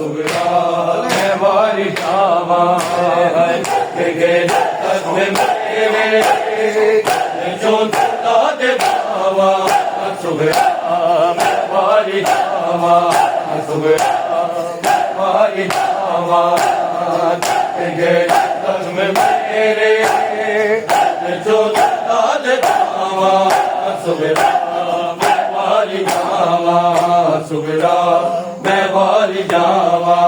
सुगरा मैं वारी जावा के मेरे जो दाद बावा सुगरा मैं वारी जावा सुगरा वारी जावा के मेरे जो दाद बावा सुगरा मैं वारी जावा सुगरा मैं वारी जावा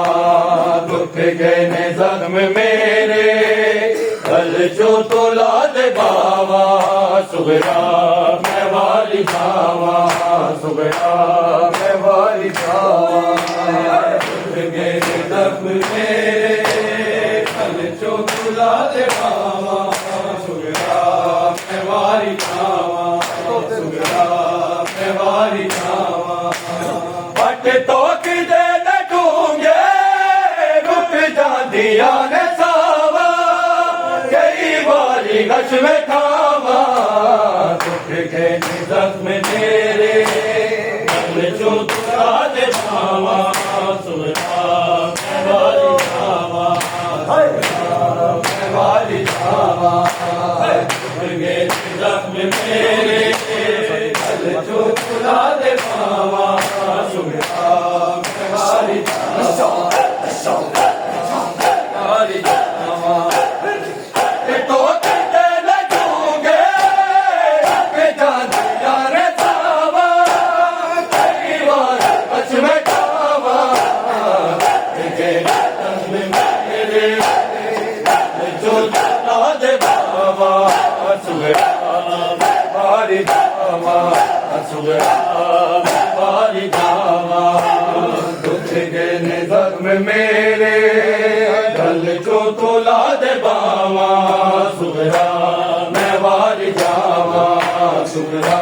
दुख गए ने जख्म मेरे कल जो तो लाद बावा सुगरा मैं वारी जावा सुगरा मैं वारी जावा दुख गए ने जख्म मेरे कल जो तो लाद बावा सुगरा मैं वारी जावा सुगरा मैं वारी जावा पट तो किदे न ढूंगे रुक जांदिया ने सावा कई बारी गश में खावा दुख के जख्म तेरे कल जो तुरा दे पावा सुगरा मैं वारी जावा मैं वारी जावा दुख के जख्म मेरे कल जो तुरा दे पावा सुगरा मैं वारी जावा वारी जावा तो किते लगूंगे के जांदिया रे सावा कई बार बच में खावा के मेरे जो तुरा दे पावा सुगरा वारी जावा सुगरा वारी जावा दुख गए ने जख्म मेरे कल जो तो लाद बावा सुगरा मैं वारी जावा सुगरा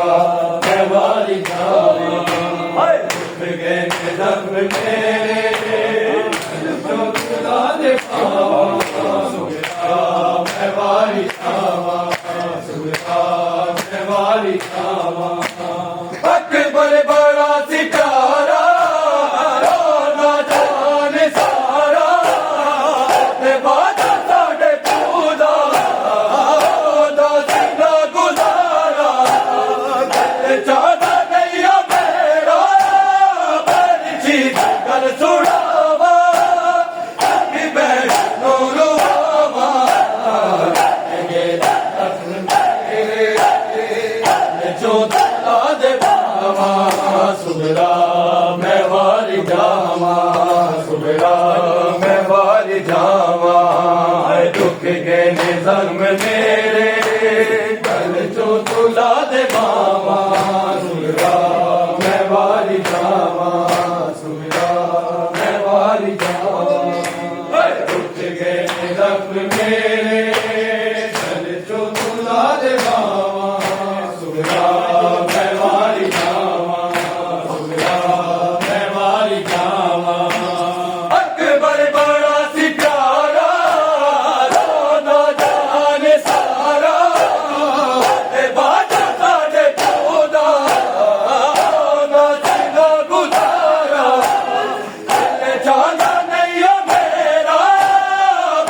मैं वारी जावा दुख गए ने जख्म मेरे कल जो तो लाद बावा सुगरा मैं वारी जावा सुगरा मैं वारी जावा अकबर बड़ा सितारा रोना जाने सारा बाजा साढ़े पूदा सीधा गुजारा चाहता नहीं मेरा बड़ी कर सुड़ावा नूरुआवा जो सुगरा मैं वारी जावा सुगरा मैं वारी जावा दुख गए ने जख्म मेरे कल जो तुला दे बावा सुगरा मैं वारी जावा सुगरा मैं वारी जावा दुख गए ने जख्म मेरे कल जो तुला दे बावा सुगरा मैं वारी जावा अकबर बड़ा सितारा रोना जाने सारा बाजा साढ़े चौदा सीधा गुजारा जाना नहीं मेरा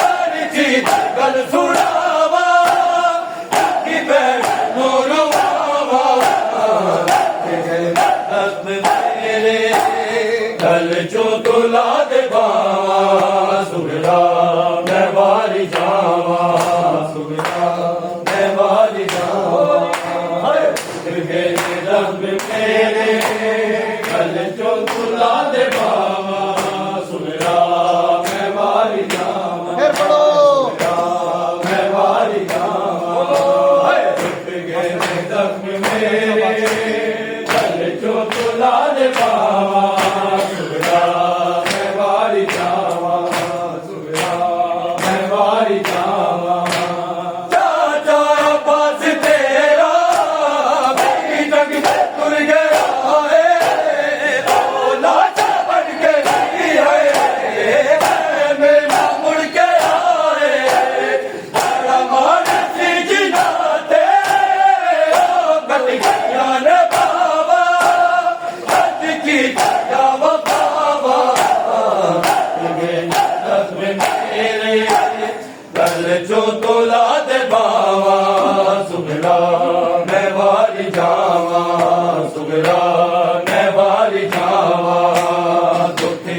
बड़ी चीज गल सुड़ावा कि नूरुआवा मेरे कल जो तुला दे बावा सुगरा मैं वारी जावा सुगरा मैं वारी जावा मेरे कल जो तुला दे बावा सुगरा मैं वारी जावा मैं वारी जावा मेरे कल जो तुला दे बावा सुगरा मैं वारी जावा सुगरा मैं वारी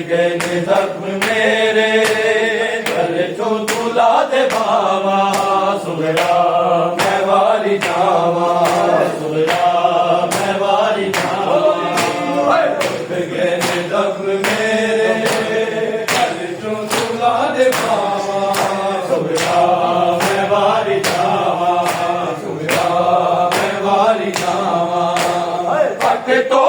गए ने जख्म मेरे गले चो तुला दे बावा सुगरा मैं वारी जावा सुगरा मैं वारी जावा गए ने जख्म मेरे गले चो तुला दे बावा सुगरा मैं वारी जावा सुगरा मैं वारी जावा पट तो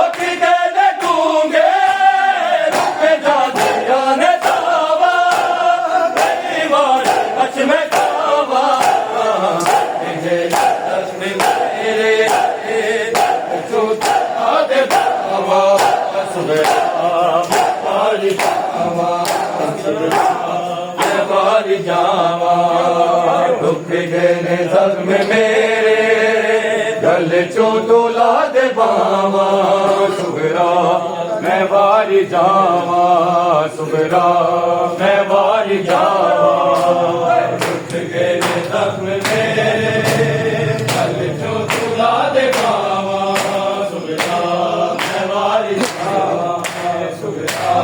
जावा दुख गए जख्म मेरे गले चो तोला दे बावा सुगरा मैं वारी जावा सुगरा मैं वारी जावा दुख गए जख्म मेरे गले चो तोला दे बावा सुगरा मैं वारी जावा सुगरा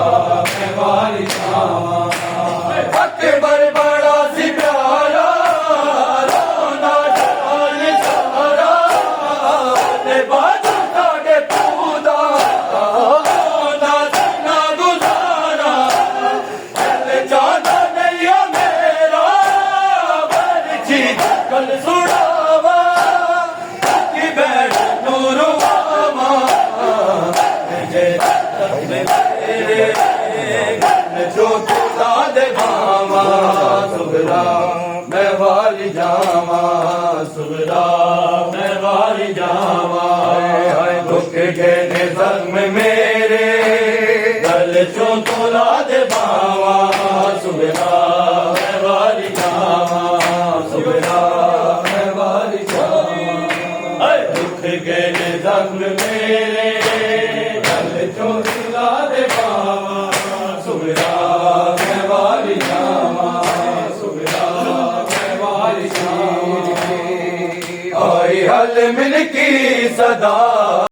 मैं वारी जावा अकबर बड़ा सी प्यारा रोना जाने सारा ने बाजू तागे पूदा रोना ना गुजारा जाना नहीं मेरा बरछी कल सुड़ावा कि बैठ नूरवामा मेरे जो तुला दे बावा सुगरा मैं वाली जावा सुगरा मैं वाली जावा दुख गए जख्म मेरे गले चो तुला दे बावा सुगरा मैं वाली जावा सुगरा मैं वाली जावा दुख गए जख्म मेरे गले चो तुला दे बावा सुगरा मैं वाली जावा सुगरा मैं वाली जावा आई हल मिल की सदा।